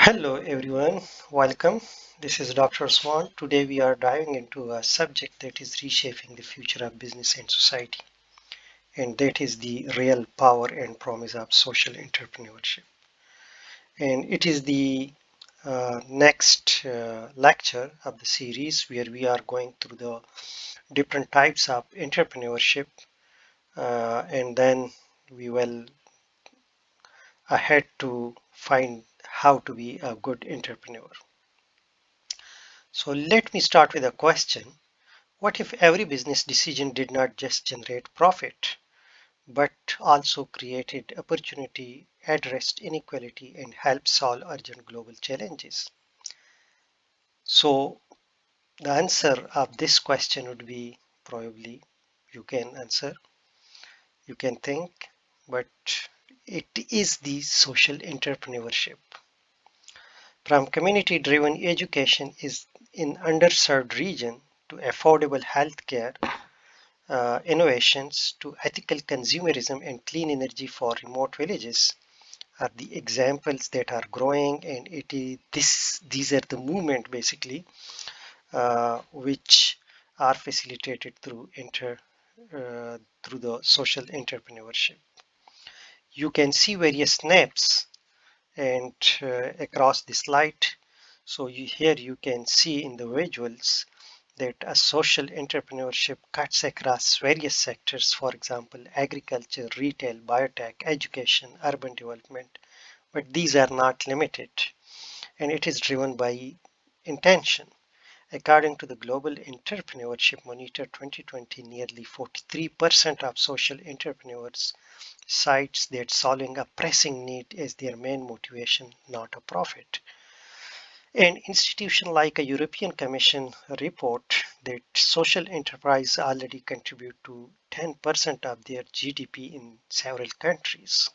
Hello everyone, welcome. This is Dr. Swan. Today we are diving into a subject that is reshaping the future of business and society, and that is the real power and promise of social entrepreneurship. And it is the next lecture of the series where we are going through the different types of entrepreneurship, and then we will ahead to find how to be a good entrepreneur. So let me start with a question. What if every business decision did not just generate profit, but also created opportunity, addressed inequality, and helped solve urgent global challenges? So, the answer of this question would be probably you can answer, you can think, but it is the social entrepreneurship. From community driven education is in underserved region to affordable healthcare innovations to ethical consumerism and clean energy for remote villages are the examples that are growing, and it is these are the movement basically which are facilitated through the social entrepreneurship. You can see various snaps and across the slide. So here you can see in the visuals that a social entrepreneurship cuts across various sectors, for example, agriculture, retail, biotech, education, urban development, but these are not limited, and it is driven by intention. According to the Global Entrepreneurship Monitor 2020, nearly 43% of social entrepreneurs cites that solving a pressing need is their main motivation, not a profit. An institution like a European Commission report that social enterprise already contribute to 10% of their GDP in several countries.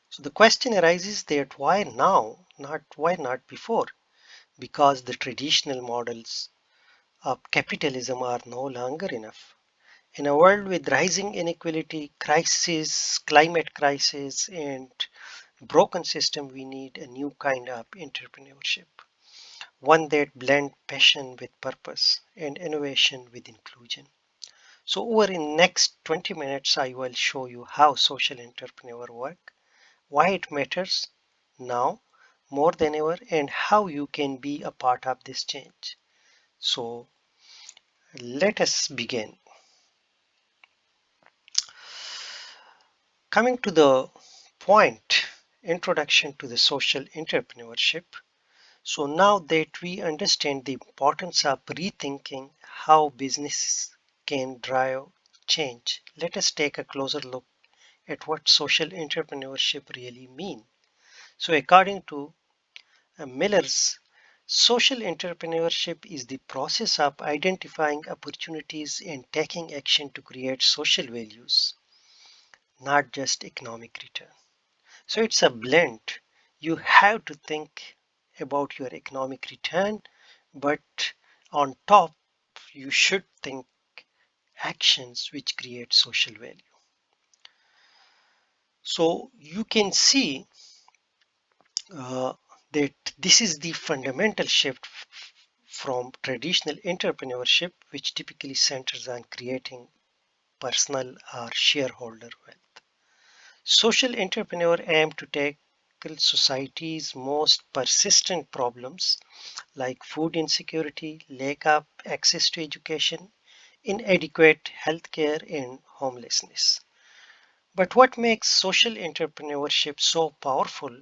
So the question arises that why now, not why not before? Because the traditional models of capitalism are no longer enough. In a world with rising inequality, crisis, climate crisis, and broken system, we need a new kind of entrepreneurship. One that blends passion with purpose and innovation with inclusion. So over in next 20 minutes, I will show you how social entrepreneur work, why it matters now more than ever, and how you can be a part of this change. So let us begin. Coming to the point, introduction to the social entrepreneurship. So now that we understand the importance of rethinking how business can drive change, let us take a closer look at what social entrepreneurship really means. So according to Miller's, social entrepreneurship is the process of identifying opportunities and taking action to create social values, not just economic return. So it's a blend. You have to think about your economic return, but on top, you should think actions which create social value. So you can see uh, that this is the fundamental shift from traditional entrepreneurship, which typically centers on creating personal or shareholder wealth. Social entrepreneur aim to tackle society's most persistent problems like food insecurity, lack of access to education, inadequate healthcare, and homelessness. But what makes social entrepreneurship so powerful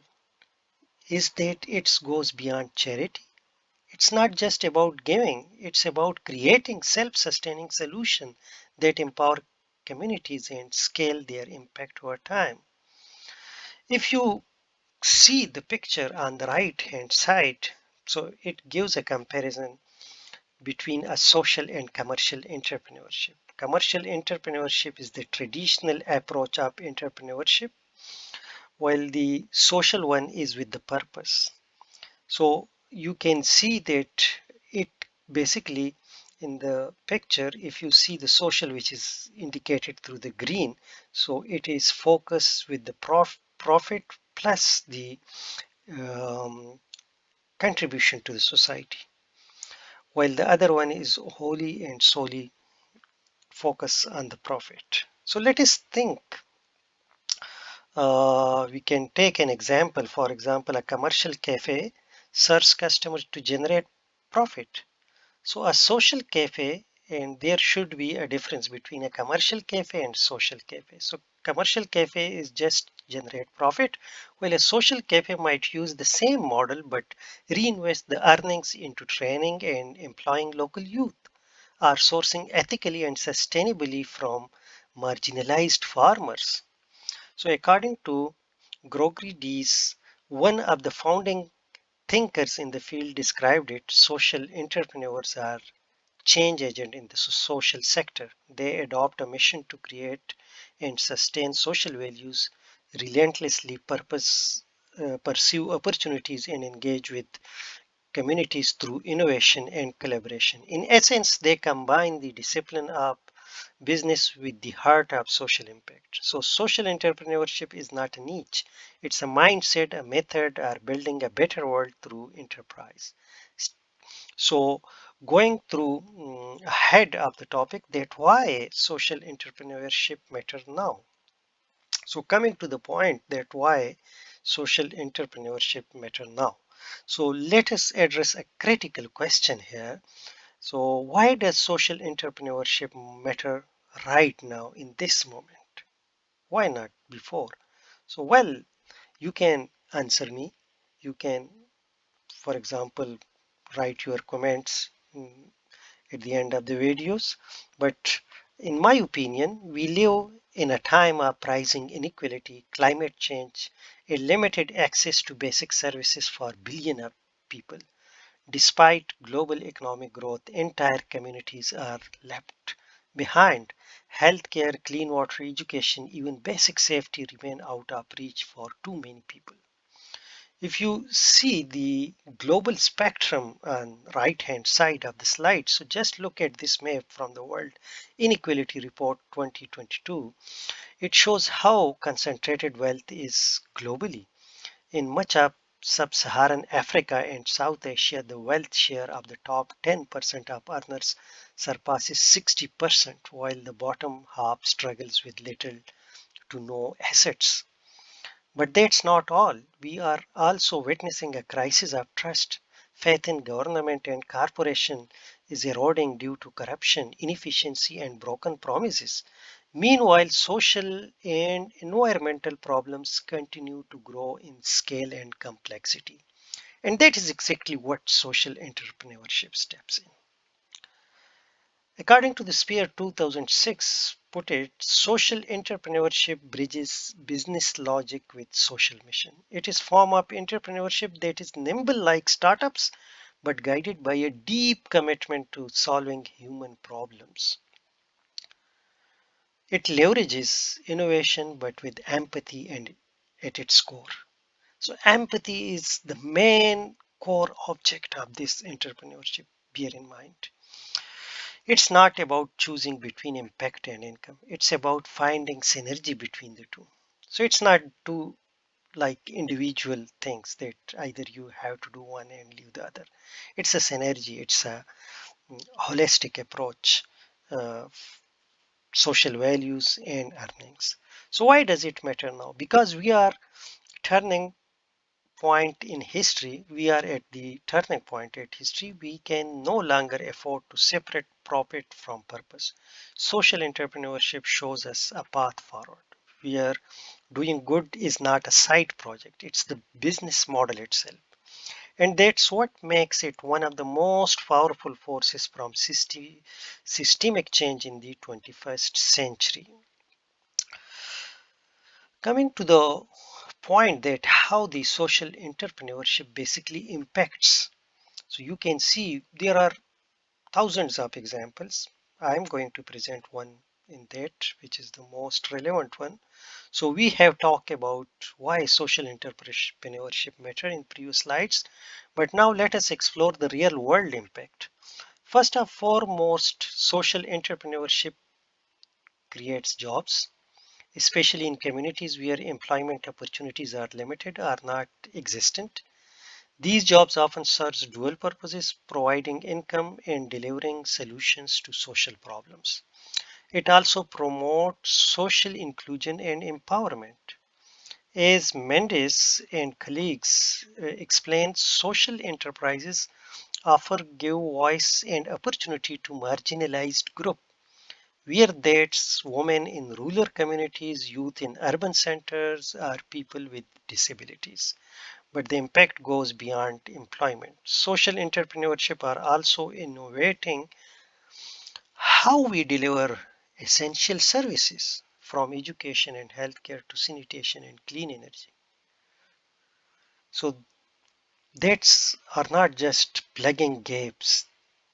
is that it goes beyond charity. It's not just about giving, it's about creating self sustaining solutions that empower communities and scale their impact over time. If you see the picture on the right hand side, so it gives a comparison between a social and commercial entrepreneurship. Commercial entrepreneurship is the traditional approach of entrepreneurship, while the social one is with the purpose. So you can see that it basically in the picture, if you see the social which is indicated through the green, so it is focused with the profit plus the um, contribution to the society, while the other one is wholly and solely focus on the profit. So let us think. We can take an example. For example, a commercial cafe serves customers to generate profit. So a social cafe, and there should be a difference between a commercial cafe and social cafe. So commercial cafe is just generate profit, while a social cafe might use the same model but reinvest the earnings into training and employing local youth, or sourcing ethically and sustainably from marginalized farmers. So according to Gregory Dees, one of the founding thinkers in the field, described it: social entrepreneurs are change agent in the social sector. They adopt a mission to create and sustain social values, relentlessly pursue opportunities, and engage with communities through innovation and collaboration. In essence, they combine the discipline of business with the heart of social impact. So, social entrepreneurship is not a niche, it's a mindset, a method, or building a better world through enterprise. So, going through ahead of the topic, that why social entrepreneurship matters now. So, coming to the point that why social entrepreneurship matter now. So, let us address a critical question here. So, why does social entrepreneurship matter right now in this moment? Why not before? So, well, you can answer me. You can, for example, write your comments at the end of the videos. But in my opinion, we live in a time of rising inequality, climate change, a limited access to basic services for billions of people. Despite global economic growth, entire communities are left behind. Healthcare, clean water, education, even basic safety remain out of reach for too many people. If you see the global spectrum on right hand side of the slide, so just look at this map from the World Inequality Report 2022. It shows how concentrated wealth is globally. In much of sub-Saharan Africa and South Asia, the wealth share of the top 10% of earners surpasses 60%, while the bottom half struggles with little to no assets. But that's not all. We are also witnessing a crisis of trust. Faith in government and corporation is eroding due to corruption, inefficiency, and broken promises. Meanwhile, social and environmental problems continue to grow in scale and complexity. And that is exactly what social entrepreneurship steps in. According to the Spear 2006 put it, social entrepreneurship bridges business logic with social mission. It is form of entrepreneurship that is nimble like startups but guided by a deep commitment to solving human problems. It leverages innovation but with empathy and at its core. So empathy is the main core object of this entrepreneurship. Bear in mind. It's not about choosing between impact and income. It's about finding synergy between the two. So it's not two like individual things that either you have to do one and leave the other. It's a synergy. It's a holistic approach, uh, social values and earnings. So why does it matter now? Because we are turning point in history. We are at the turning point at history. We can no longer afford to separate profit from purpose. Social entrepreneurship shows us a path forward. We are doing good is not a side project, it's the business model itself. And that's what makes it one of the most powerful forces from systemic change in the 21st century. Coming to the point that how the social entrepreneurship basically impacts. So you can see there are thousands of examples. I'm going to present one in that, which is the most relevant one. So we have talked about why social entrepreneurship matter in previous slides, but now let us explore the real world impact. First and foremost, social entrepreneurship creates jobs. especially in communities where employment opportunities are limited or not existent. These jobs often serve dual purposes, providing income and delivering solutions to social problems. It also promotes social inclusion and empowerment. As Mendes and colleagues explain, social enterprises often give voice and opportunity to marginalized groups, whether that's women in rural communities, youth in urban centers, or people with disabilities. But the impact goes beyond employment. Social entrepreneurship are also innovating how we deliver essential services from education and healthcare to sanitation and clean energy. So that's are not just plugging gaps,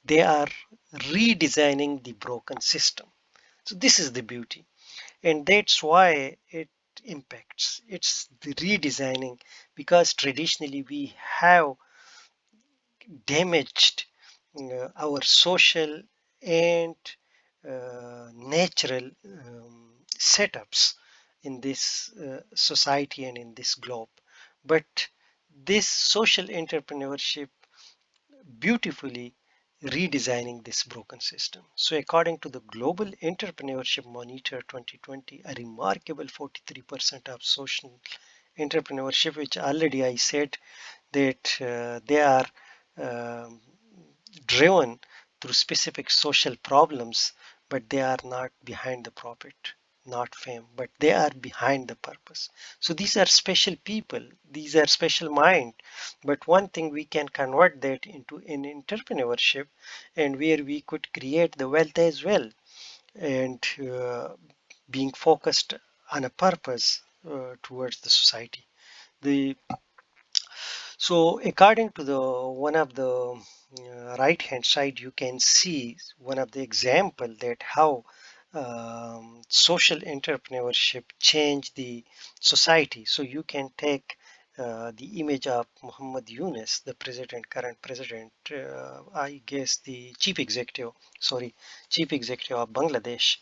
they are redesigning the broken system. So this is the beauty. And that's why it impacts. It's the redesigning because traditionally we have damaged our social and natural setups in this society and in this globe. But this social entrepreneurship beautifully redesigning this broken system. So, according to the Global Entrepreneurship Monitor 2020, a remarkable 43% of social entrepreneurship, which already I said that they are um, driven through specific social problems, but they are not behind the profit, not fame, but they are behind the purpose. So these are special people, these are special mind. But one thing we can convert that into an entrepreneurship, and where we could create the wealth as well, and being focused on a purpose towards the society. The so according to the one of the right hand side, you can see one of the example that how social entrepreneurship changed the society. So you can take the image of Muhammad Yunus, the president, current president, I guess the chief executive of Bangladesh,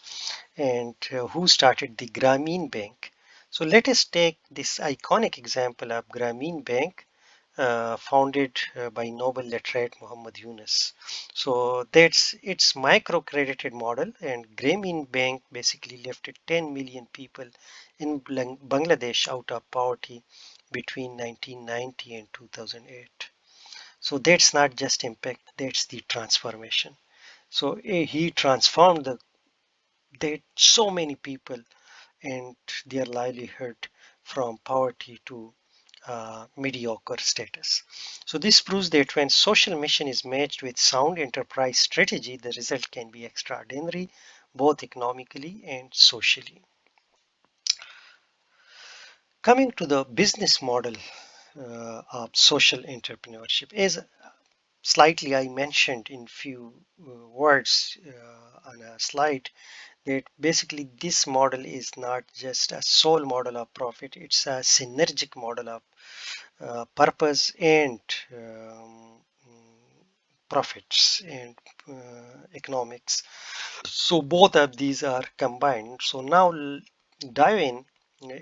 and who started the Grameen Bank. So let us take this iconic example of Grameen Bank, founded by Nobel literate Muhammad Yunus. So that's its microcredited model, and Grameen Bank basically lifted 10 million people in Bangladesh out of poverty between 1990 and 2008. So that's not just impact, that's the transformation. So he transformed that so many people and their livelihood from poverty to mediocre status. So this proves that when social mission is matched with sound enterprise strategy, the result can be extraordinary, both economically and socially. Coming to the business model of social entrepreneurship, as slightly I mentioned in few words on a slide, that basically this model is not just a sole model of profit, it's a synergic model of purpose and profits and economics. So both of these are combined. So now dive in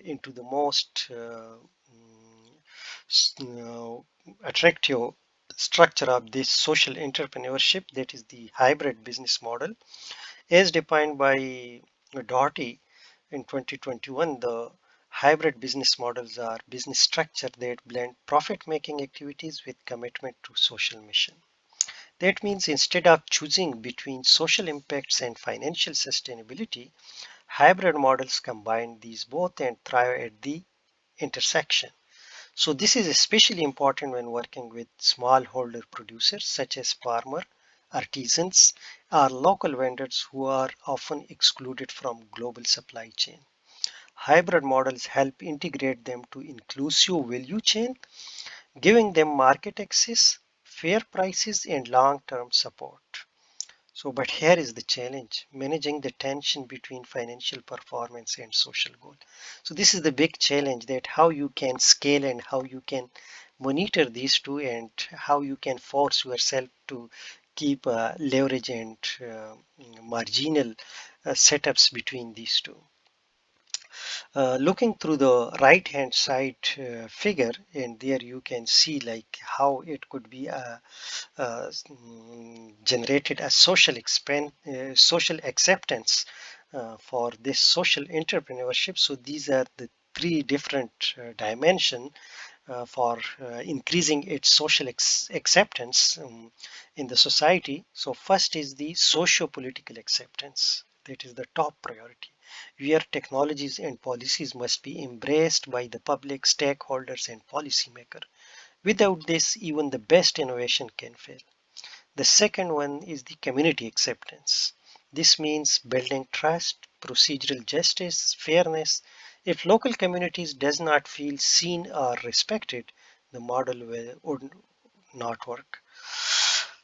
into the most attractive structure of this social entrepreneurship, that is the hybrid business model. As defined by Doherty in 2021, the hybrid business models are business structure that blend profit-making activities with commitment to social mission. That means instead of choosing between social impacts and financial sustainability, hybrid models combine these both and thrive at the intersection. So this is especially important when working with smallholder producers such as farmer, artisans, or local vendors who are often excluded from global supply chain. Hybrid models help integrate them to inclusive value chain, giving them market access, fair prices, and long-term support. So, but here is the challenge, managing the tension between financial performance and social goal. So this is the big challenge, that how you can scale and how you can monitor these two, and how you can force yourself to keep leverage and marginal setups between these two. Looking through the right hand side figure, and there you can see like how it could be generated as social acceptance for this social entrepreneurship. So these are the three different dimension for increasing its social acceptance in the society. So first is the socio-political acceptance. That is the top priority, where technologies and policies must be embraced by the public, stakeholders, and policymakers. Without this, even the best innovation can fail. The second one is the community acceptance. This means building trust, procedural justice, fairness. If local communities does not feel seen or respected, the model would not work.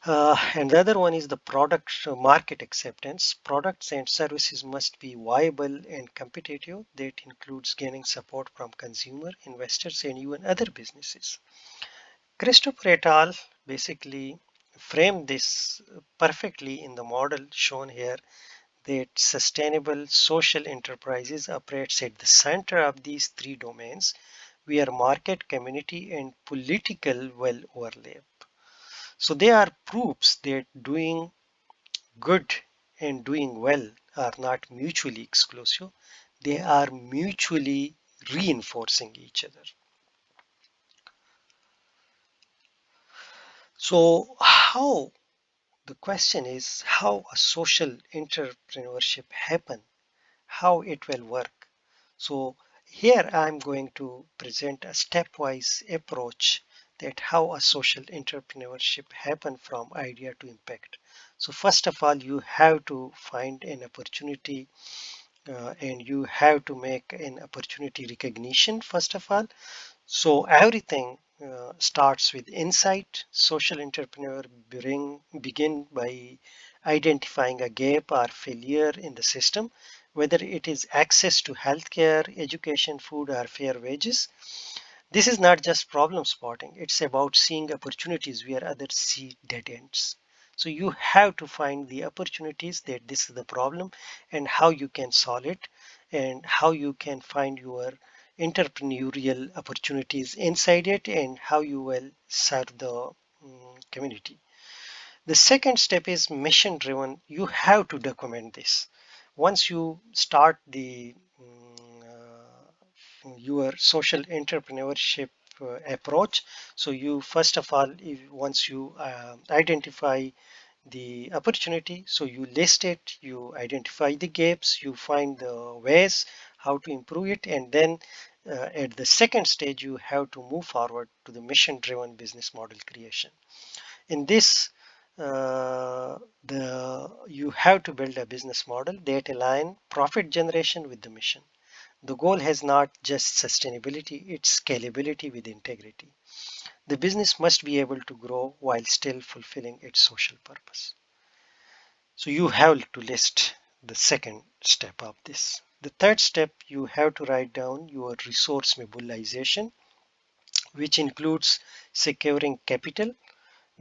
And the other one is the product market acceptance. Products and services must be viable and competitive. That includes gaining support from consumer, investors, and even other businesses. Christopher et al. Basically framed this perfectly in the model shown here, that sustainable social enterprises operates at the center of these three domains where market, community, and political will overlap. So they are proofs that doing good and doing well are not mutually exclusive. They are mutually reinforcing each other. So how the question is how a social entrepreneurship happen, how it will work. So here I'm going to present a stepwise approach that how a social entrepreneurship happen from idea to impact. So first of all, you have to find an opportunity and you have to make an opportunity recognition first of all. So everything starts with insight. Social entrepreneur begin by identifying a gap or failure in the system, whether it is access to healthcare, education, food, or fair wages. This is not just problem spotting, it's about seeing opportunities where others see dead ends. So you have to find the opportunities that this is the problem and how you can solve it and how you can find your entrepreneurial opportunities inside it and how you will serve the community. The second step is mission driven. You have to document this. Once you start the your social entrepreneurship approach, so you first of all, once you identify the opportunity, so you list it, you identify the gaps, you find the ways how to improve it, and then at the second stage you have to move forward to the mission driven business model creation. In this the you have to build a business model that align profit generation with the mission. The goal has not just sustainability, it's scalability with integrity. The business must be able to grow while still fulfilling its social purpose. So you have to list the second step of this. The third step, you have to write down your resource mobilization, which includes securing capital,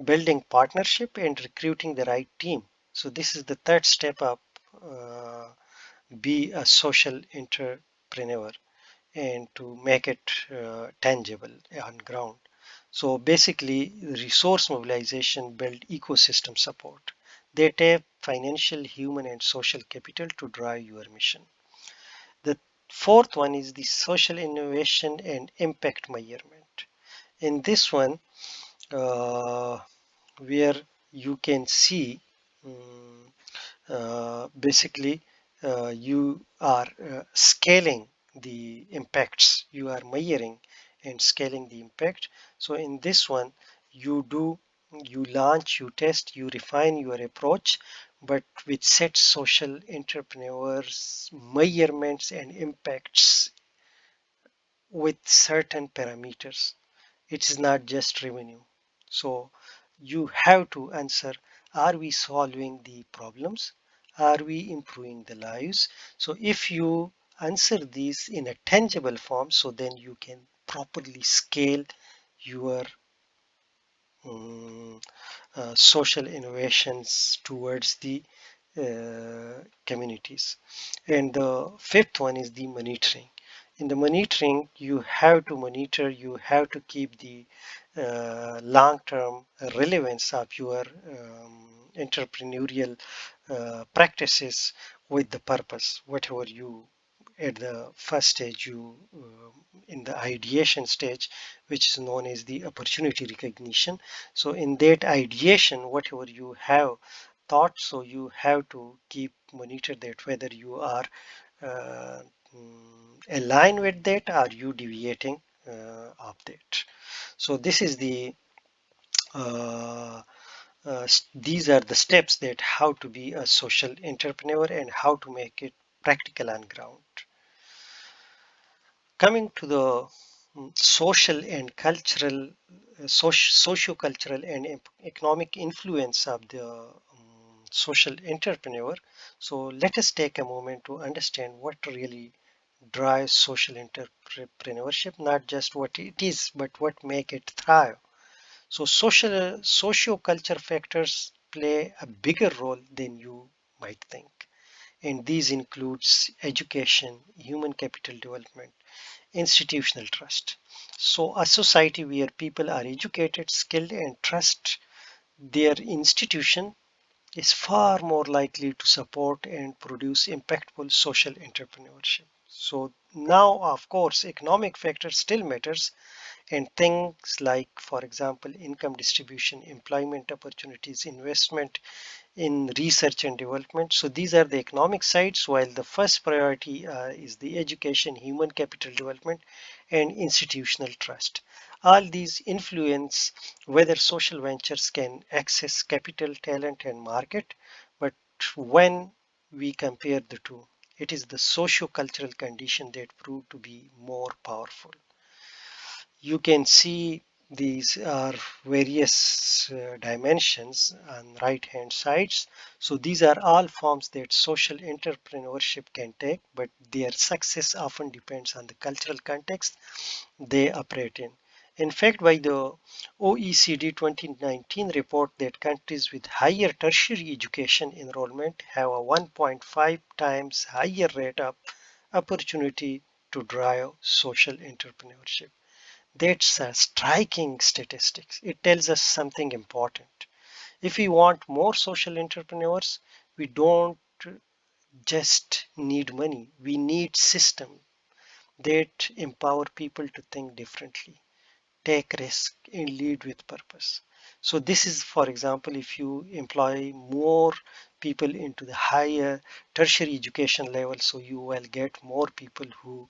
building partnership, and recruiting the right team. So this is the third step of uh, be a social entrepreneur and to make it tangible on ground. So basically, resource mobilization build ecosystem support. They tap financial, human, and social capital to drive your mission. The fourth one is the social innovation and impact measurement. In this one, uh, where you can see um, basically you are scaling the impacts, you are measuring and scaling the impact. So in this one you do, you launch, you test, you refine your approach, but with set social entrepreneurs measurements and impacts with certain parameters. It is not just revenue. So you have to answer, are we solving the problems? Are we improving the lives? So if you answer these in a tangible form, so then you can properly scale your um, social innovations towards the communities. And the fifth one is the monitoring. In the monitoring, you have to monitor, you have to keep the long-term relevance of your entrepreneurial practices with the purpose. Whatever you at the first stage, you in the ideation stage, which is known as the opportunity recognition. So in that ideation, whatever you have thought, so you have to keep monitor that whether you are uh, align with that, are you deviating of that. So this is the these are the steps that how to be a social entrepreneur and how to make it practical on ground. Coming to the social and cultural, socio-cultural and economic influence of the social entrepreneur. So let us take a moment to understand what really drives social entrepreneurship, not just what it is, but what make it thrive. So socio-culture factors play a bigger role than you might think. And these includes education, human capital development, institutional trust. So a society where people are educated, skilled, and trust their institution is far more likely to support and produce impactful social entrepreneurship. So now, of course, economic factors still matters, and things like, for example, income distribution, employment opportunities, investment in research and development. So these are the economic sides, while the first priority is the education, human capital development, and institutional trust. All these influence whether social ventures can access capital, talent, and market. But when we compare the two, it is the socio-cultural condition that prove to be more powerful. You can see these are various dimensions on right hand sides. So these are all forms that social entrepreneurship can take, but their success often depends on the cultural context they operate in. In fact, by the OECD 2019 report that countries with higher tertiary education enrollment have a 1.5 times higher rate of opportunity to drive social entrepreneurship. That's a striking statistics. It tells us something important. If we want more social entrepreneurs, we don't just need money. We need system that empower people to think differently, take risk, and lead with purpose. So this is, for example, if you employ more people into the higher tertiary education level, so you will get more people who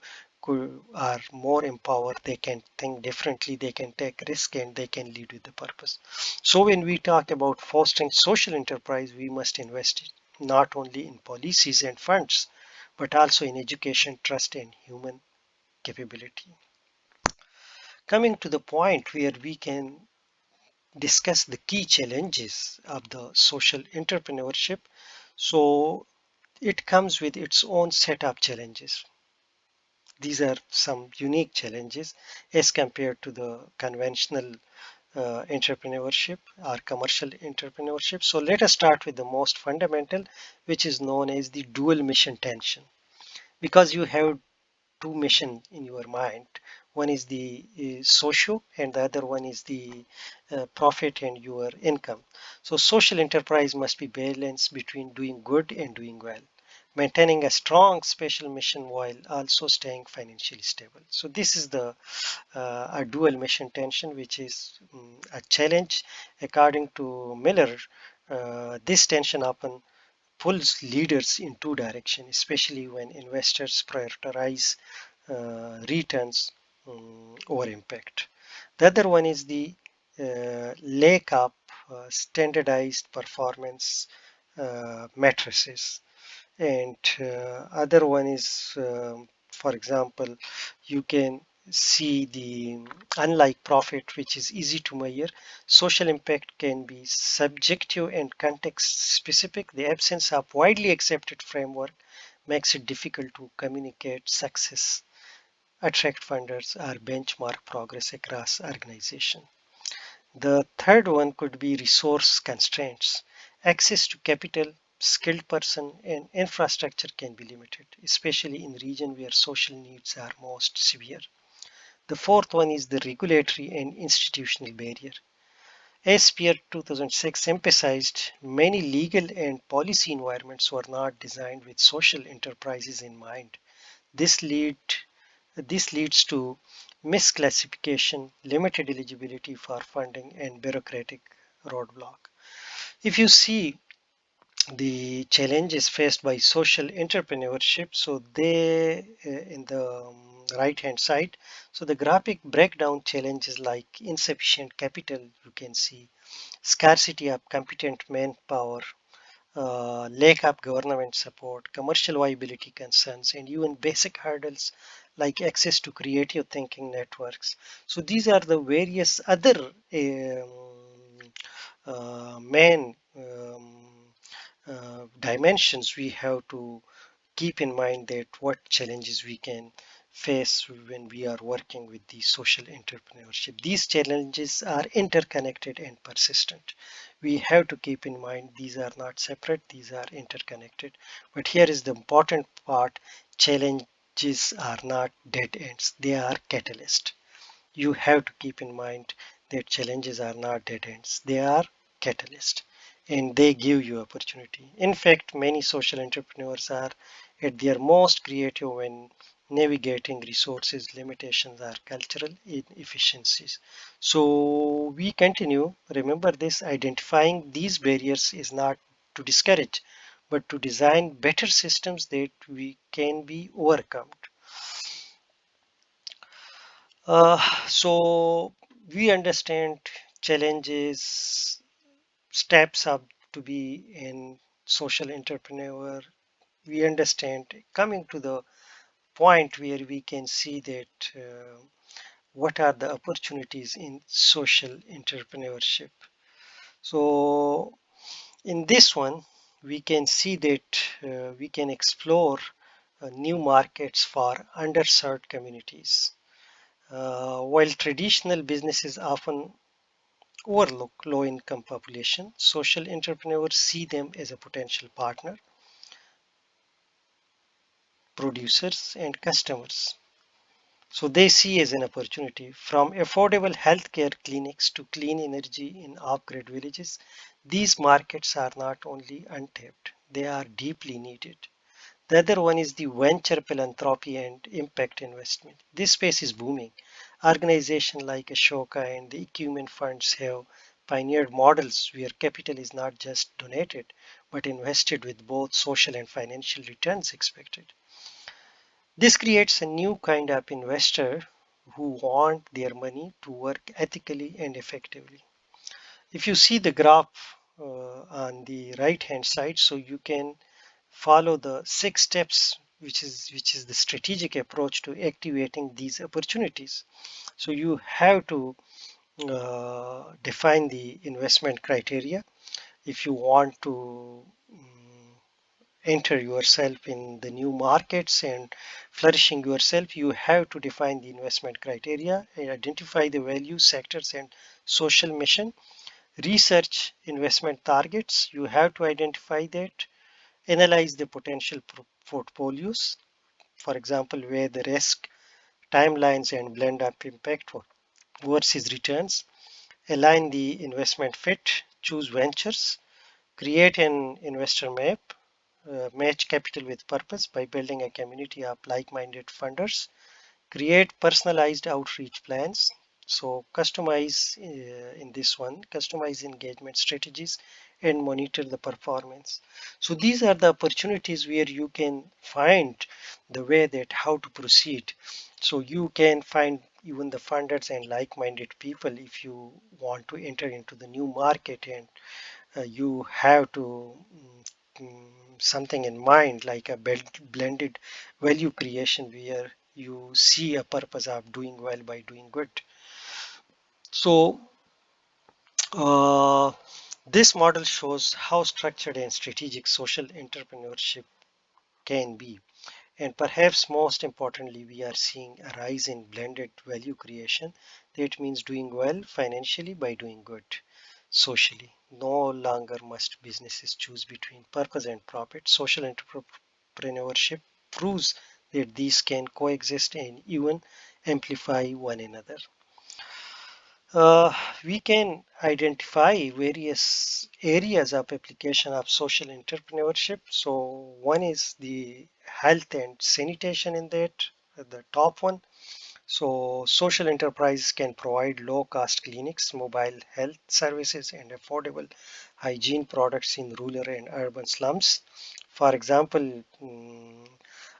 are more empowered. They can think differently, they can take risk, and they can lead with the purpose. So when we talk about fostering social enterprise, we must invest not only in policies and funds, but also in education, trust, and human capability. Coming to the point where we can discuss the key challenges of the social entrepreneurship. So it comes with its own set of challenges. These are some unique challenges as compared to the conventional entrepreneurship or commercial entrepreneurship. So let us start with the most fundamental, which is known as the dual mission tension. Because you have two mission in your mind. One is the social, and the other one is the profit and your income. So social enterprise must be balanced between doing good and doing well, maintaining a strong special mission while also staying financially stable. So this is the a dual mission tension, which is a challenge. According to Miller, this tension often pulls leaders in two directions, especially when investors prioritize returns over impact. The other one is the lack of standardized performance matrices, and other one is, for example, you can see the unlike profit, which is easy to measure, social impact can be subjective and context specific. The absence of widely accepted framework makes it difficult to communicate success, attract funders, or benchmark progress across organization. The third one could be resource constraints. Access to capital, skilled person, and infrastructure can be limited, especially in regions where social needs are most severe. The fourth one is the regulatory and institutional barrier. As Peer 2006 emphasized, many legal and policy environments were not designed with social enterprises in mind. This, lead, this leads to misclassification, limited eligibility for funding, and bureaucratic roadblock. If you see the challenges faced by social entrepreneurship, so they in the right hand side, so the graphic breakdown challenges like insufficient capital, you can see scarcity of competent manpower, lack of government support, commercial viability concerns, and even basic hurdles like access to creative thinking networks. So these are the various other main dimensions we have to keep in mind, that what challenges we can face when we are working with the social entrepreneurship. These challenges are interconnected and persistent. We have to keep in mind these are not separate, these are interconnected. But here is the important part: challenges are not dead ends, they are catalysts. You have to keep in mind that challenges are not dead ends, they are catalysts, and they give you opportunity. In fact, many social entrepreneurs are at their most creative when navigating resources limitations or cultural inefficiencies. So we continue. Remember this: identifying these barriers is not to discourage, but to design better systems that we can be overcome. So we understand challenges, steps up to be in social entrepreneur. We understand coming to the point where we can see that what are the opportunities in social entrepreneurship. So in this one, we can see that we can explore new markets for underserved communities. While traditional businesses often overlook low income population, social entrepreneurs see them as a potential partner, producers, and customers. So they see as an opportunity from affordable healthcare clinics to clean energy in off-grid villages. These markets are not only untapped, they are deeply needed. The other one is the venture philanthropy and impact investment. This space is booming. Organizations like Ashoka and the Ecumen funds have pioneered models where capital is not just donated but invested with both social and financial returns expected. This creates a new kind of investor who want their money to work ethically and effectively. If you see the graph on the right hand side, so you can follow the 6 steps, which is the strategic approach to activating these opportunities. So you have to define the investment criteria. If you want to enter yourself in the new markets and flourishing yourself, you have to define the investment criteria and identify the value sectors and social mission. Research investment targets, you have to identify that. Analyze the potential portfolios, for example, where the risk, timelines, and blend up impact versus returns. Align the investment fit, choose ventures, create an investor map, match capital with purpose by building a community of like-minded funders, create personalized outreach plans. So customize in this one, customize engagement strategies and monitor the performance. So these are the opportunities where you can find the way that how to proceed. So you can find even the funders and like-minded people if you want to enter into the new market, and you have to something in mind like a blended value creation where you see a purpose of doing well by doing good. So uh, this model shows how structured and strategic social entrepreneurship can be. And perhaps most importantly, we are seeing a rise in blended value creation. That means doing well financially by doing good socially. No longer must businesses choose between purpose and profit. Social entrepreneurship proves that these can coexist and even amplify one another. Uh, we can identify various areas of application of social entrepreneurship. So one is the health and sanitation in that, the top one. So social enterprises can provide low-cost clinics, mobile health services, and affordable hygiene products in rural and urban slums. For example,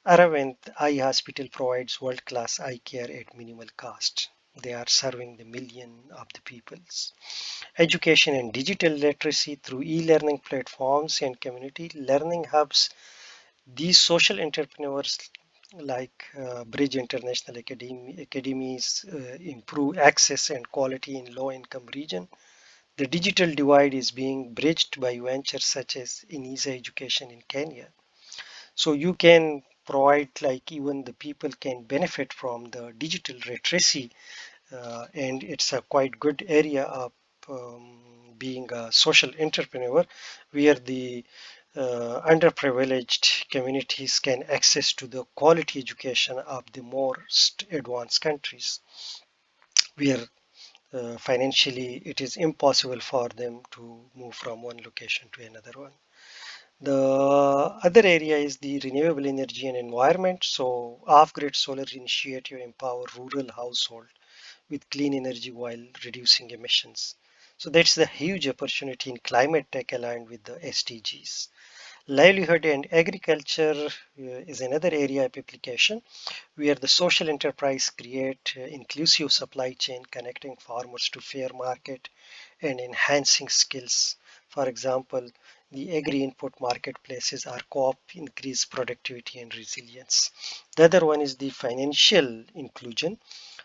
Aravind Eye Hospital provides world-class eye care at minimal cost. They are serving the million of the peoples. Education and digital literacy through e-learning platforms and community learning hubs. These social entrepreneurs like Bridge International Academies improve access and quality in low-income region. The digital divide is being bridged by ventures such as Inisa Education in Kenya. So you can provide, like, even the people can benefit from the digital literacy, and it's a quite good area of being a social entrepreneur, where the underprivileged communities can access to the quality education of the most advanced countries, where financially it is impossible for them to move from one location to another one. The other area is the renewable energy and environment. So off-grid solar initiative empower rural household with clean energy while reducing emissions. So that's the huge opportunity in climate tech aligned with the SDGs. Livelihood and agriculture is another area of application, where the social enterprise create inclusive supply chain connecting farmers to fair market and enhancing skills. For example, the agri-input marketplaces are co-op increase productivity and resilience. The other one is the financial inclusion.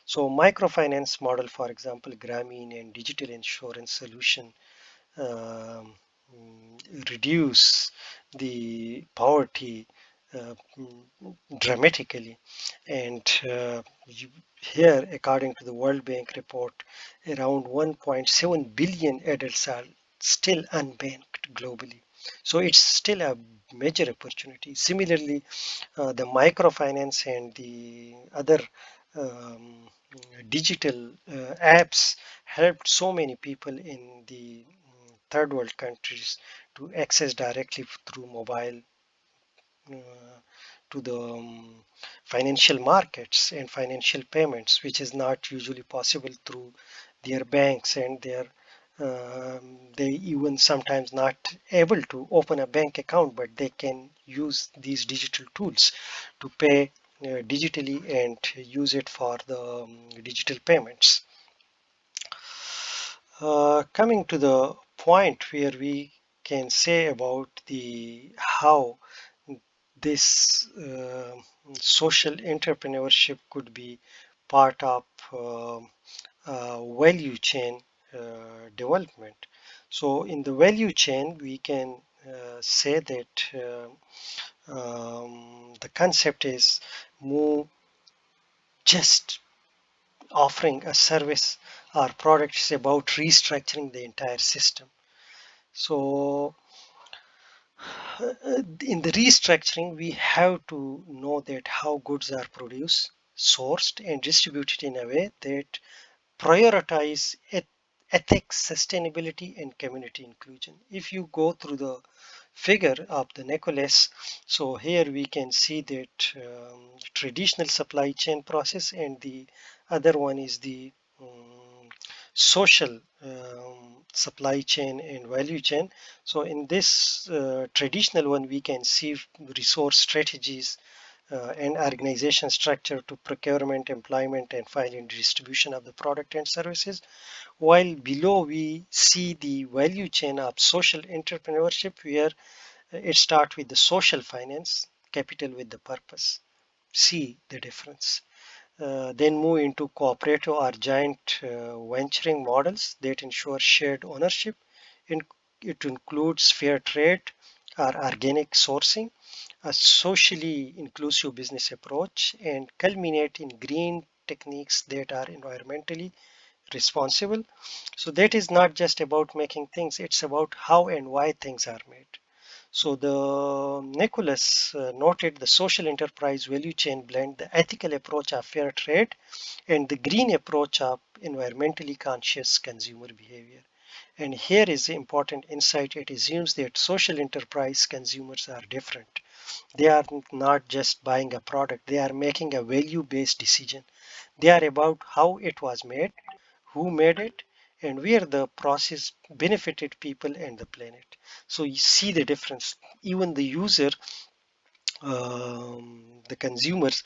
So microfinance model, for example, Grameen and digital insurance solution um, reduce the poverty uh, dramatically. And here, according to the World Bank report, around 1.7 billion adults are still unbanked globally. So it's still a major opportunity. Similarly, the microfinance and the other um, digital apps helped so many people in the third world countries to access directly through mobile uh, to the financial markets and financial payments, which is not usually possible through their banks, and they even sometimes not able to open a bank account, but they can use these digital tools to pay digitally and use it for the digital payments. Coming to the point where we can say about the how this social entrepreneurship could be part of value chain development. So in the value chain, we can say that the concept is more just offering a service or product is about restructuring the entire system. So in the restructuring, we have to know that how goods are produced, sourced, and distributed in a way that prioritize ethics, sustainability, and community inclusion. If you go through the figure of the necklace, so here we can see that traditional supply chain process, and the other one is the social supply chain and value chain. So in this traditional one, we can see resource strategies and organization structure to procurement, employment, and finally distribution of the product and services. While below we see the value chain of social entrepreneurship, where it starts with the social finance, capital with the purpose. See the difference. Then move into cooperative or joint venturing models that ensure shared ownership. It includes fair trade or organic sourcing, a socially inclusive business approach, and culminate in green techniques that are environmentally responsible. So that is not just about making things, it's about how and why things are made. So the Nicholas noted the social enterprise value chain blend the ethical approach of fair trade and the green approach of environmentally conscious consumer behavior. And here is the important insight. It assumes that social enterprise consumers are different. They are not just buying a product, they are making a value based decision. They are about how it was made, who made it, and where the process benefited people and the planet. So you see the difference. Even the user, the consumer's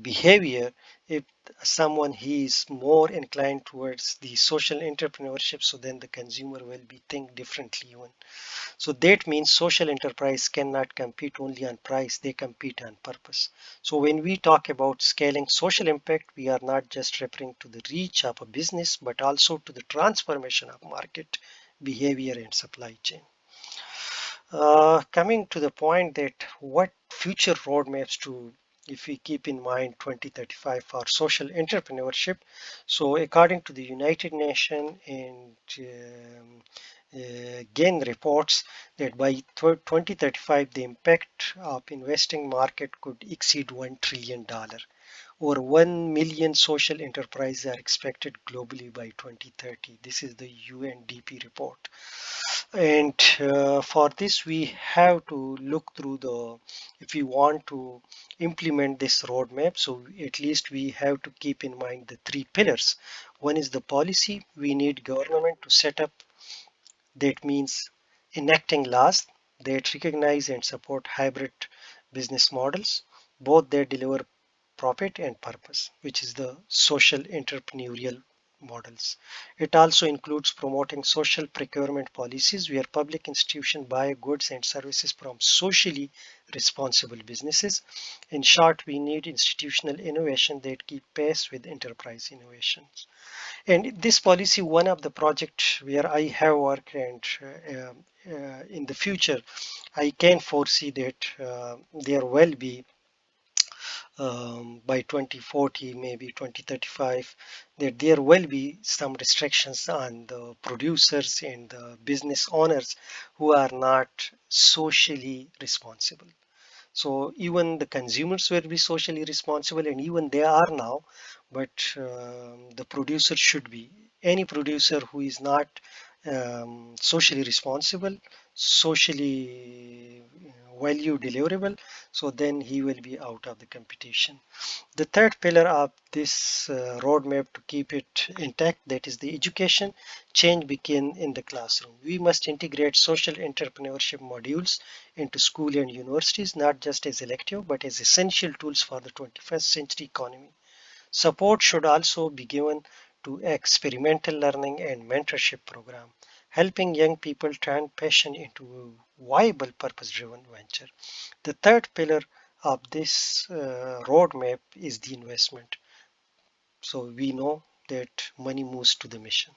behavior, if someone he is more inclined towards the social entrepreneurship, so then the consumer will be think differently even. So that means social enterprise cannot compete only on price, they compete on purpose. So when we talk about scaling social impact, we are not just referring to the reach of a business, but also to the transformation of market behavior and supply chain. Coming to the point that what future roadmaps to, if we keep in mind 2035 for social entrepreneurship. So according to the United Nations and again reports that by 2035 the impact of investing market could exceed $1 trillion. Over 1 million social enterprises are expected globally by 2030. This is the UNDP report. And for this, we have to look through the, if we want to implement this roadmap, so at least we have to keep in mind the three pillars. One is the policy. We need government to set up, that means enacting laws that recognize and support hybrid business models, both that deliver profit and purpose, which is the social entrepreneurial models. It also includes promoting social procurement policies where public institutions buy goods and services from socially responsible businesses. In short, we need institutional innovation that keep pace with enterprise innovations. And this policy, one of the projects where I have worked, and in the future, I can foresee that there will be by 2040, maybe 2035, that there will be some restrictions on the producers and the business owners who are not socially responsible. So even the consumers will be socially responsible, and even they are now, but the producer should be. Any producer who is not socially responsible, socially value deliverable, so then he will be out of the competition. The third pillar of this roadmap to keep it intact, that is the education. Change begin in the classroom. We must integrate social entrepreneurship modules into school and universities, not just as elective, but as essential tools for the 21st century economy. Support should also be given to experimental learning and mentorship program, helping young people turn passion into a viable purpose-driven venture. The third pillar of this roadmap is the investment. So we know that money moves to the mission.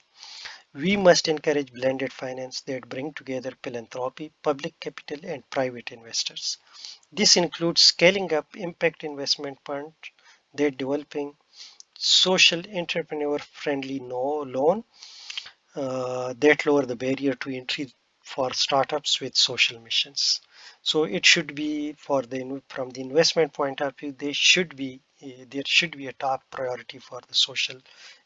We must encourage blended finance that bring together philanthropy, public capital, and private investors. This includes scaling up impact investment fund that developing social entrepreneur friendly loan that lower the barrier to entry for startups with social missions. So it should be for the, from the investment point of view, they should be there should be a top priority for the social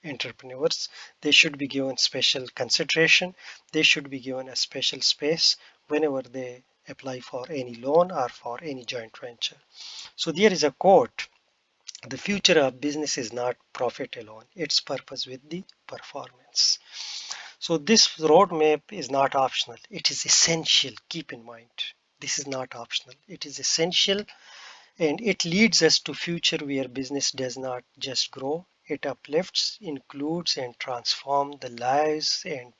entrepreneurs. They should be given special consideration. They should be given a special space whenever they apply for any loan or for any joint venture. So there is a quote: the future of business is not profit alone, it's purpose with the performance. So this roadmap is not optional, it is essential. Keep in mind, this is not optional, it is essential, and it leads us to future where business does not just grow, it uplifts, includes, and transforms the lives and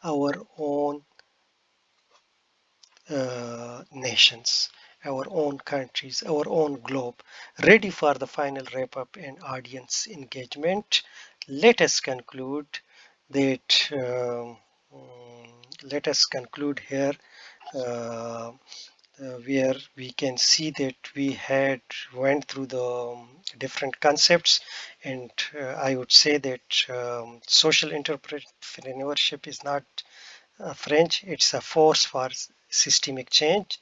our own nations, our own countries, our own globe. Ready for the final wrap up and audience engagement. Let us conclude that. Let us conclude here. Uh, where we can see that we had went through the different concepts, and I would say that social entrepreneurship is not French, it's a force for systemic change.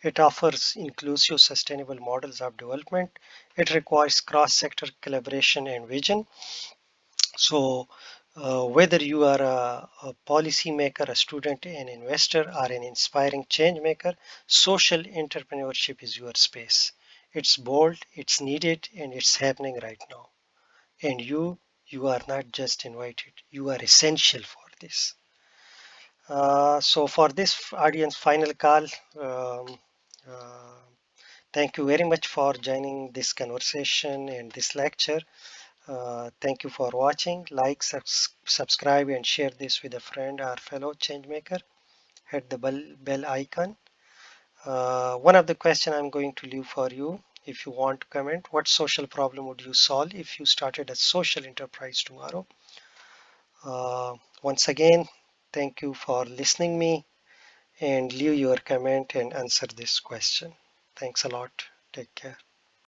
It offers inclusive, sustainable models of development. It requires cross sector collaboration and vision. So, whether you are a policymaker, a student, an investor, or an inspiring change maker, social entrepreneurship is your space. It's bold, it's needed, and it's happening right now. And you are not just invited, you are essential for this. So for this audience final call, uh, thank you very much for joining this conversation and this lecture. Thank you for watching. Like, subscribe, and share this with a friend or fellow changemaker. Hit the bell icon. One of the question I'm going to leave for you, if you want to comment, what social problem would you solve if you started a social enterprise tomorrow? Once again, thank you for listening me, and leave your comment and answer this question. Thanks a lot. Take care.